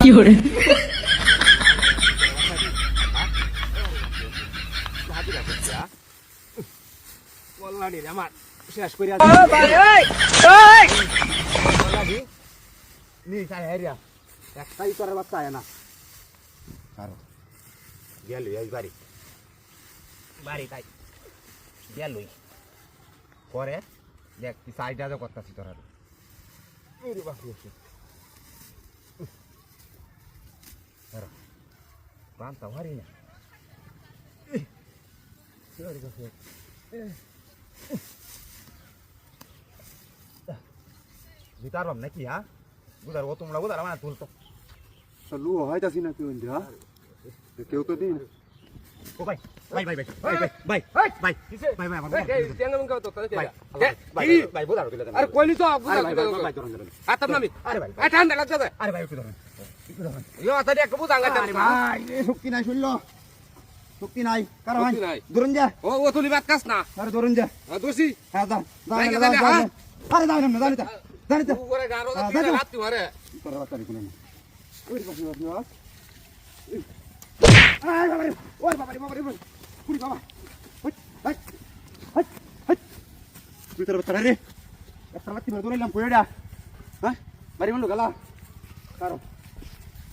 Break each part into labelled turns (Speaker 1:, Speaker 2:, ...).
Speaker 1: 有人，
Speaker 2: বললাম রে আমার শেষ করে একটাই তোর বাচ্চা আয় না কারো গেল এই বাড়ি বাড়ি তাই গেলই পরে দেখ কি সাইডা যা করতেছি তোরা বানটা ভারী না জিতার বাম নাকি হ্যাঁ বুঝার ও তোমরা বুঝার আমার তুলতো
Speaker 3: লু হয়তাছি না তুই হ্যাঁ কেউ তো দিন
Speaker 2: ও ভাই ভাই ভাই ভাই ভাই ভাই ভাই ভাই ভাই আমার ভাই বুঝার তুলে
Speaker 4: আরে কইলি তো বুঝা
Speaker 2: ভাই ভাই
Speaker 4: আতাম নামি
Speaker 2: আরে ভাই
Speaker 4: আ ঠান্ডা লাগছে
Speaker 2: আরে ভাই একটু ধরেন
Speaker 4: ইয়ো আতারি এক বুঝা গাতা
Speaker 2: আরে ভাই শক্তি নাই শুনল শক্তি নাই কারণ ভাই
Speaker 4: শক্তি নাই।
Speaker 2: ধরুন যা
Speaker 4: ও তুলি বাত কাস না
Speaker 2: আরে ধরুন যা
Speaker 4: দোষী
Speaker 2: হ্যাঁ দা
Speaker 4: ভাই,
Speaker 2: আরে
Speaker 4: জানি, হ্যাঁ?
Speaker 2: জানি তো
Speaker 4: উপরে গারো
Speaker 2: হ্যাঁ,
Speaker 4: তুই
Speaker 2: দেখো।
Speaker 4: রাত মারে
Speaker 2: তোর বাচ্চা রে কোনে ওই পাশে বাপ না আয় বাবা রে ওই বাবা রে পুরি বাবা হই হই হই হই তুই তোর বাচ্চা রে একটা লাত্তি মেরে দৌড়াইলাম কইডা হ্যাঁ বাড়ি মন্ড গেলা কারো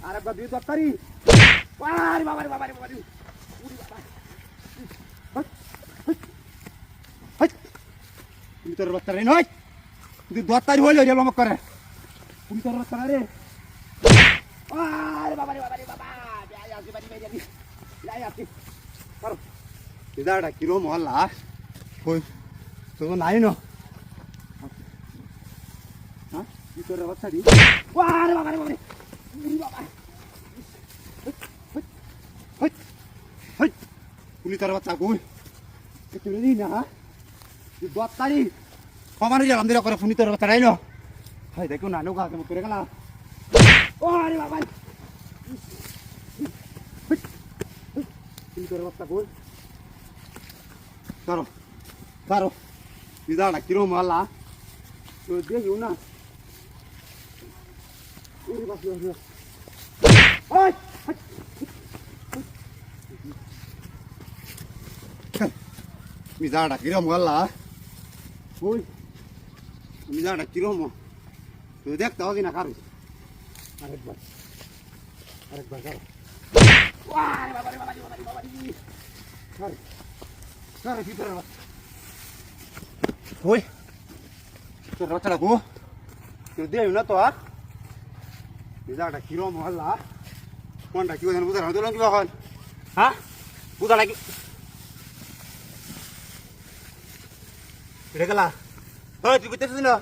Speaker 2: আরে বাবা দুই দত্তারি আরে বাবা রে পুরি বাবা হই হই হই তুই তোর বাচ্চা রে নয় তুই দত্তারি হইল রে লমক করে তুই তোর বাচ্চা রে আরে বাবা যাই আসি বাড়ি বাইরে যাই আসি করো ইদাটা কিরো মহল্লা কই তো নাই ন হ্যাঁ কি তোর বাচ্চা দি আরে বাবা রে বাবা হই হই পুলিশ তোর বাচ্চা কই তুই দি না তুই দত্তারি কমানো যালাম দিরা করে ফুনি তোর বাচ্চা রাইলো হাই দেখো না নৌকা কেমন করে গেলা আরে বাবা তুমি তোর বাচ্চা কই কারো ইদাটা কিরম মালা তো দেখিও না ওরে বাবা ওই মিজাটা কিরম মালা ওই মিজাটা কিরম তো দেখতে হবে না কারো আরেকবার কারো আরে বাবা রে কারে কি তোর ওই তোর বাচ্চাটা গো তুই দেও না তো আর বিজাটা কিরম হল্লা কোনটা কি ওখানে বুঝা দিলাম কি এখন হ্যাঁ বুঝা লাগি রে গেলা ওই তুই কইতেছিস না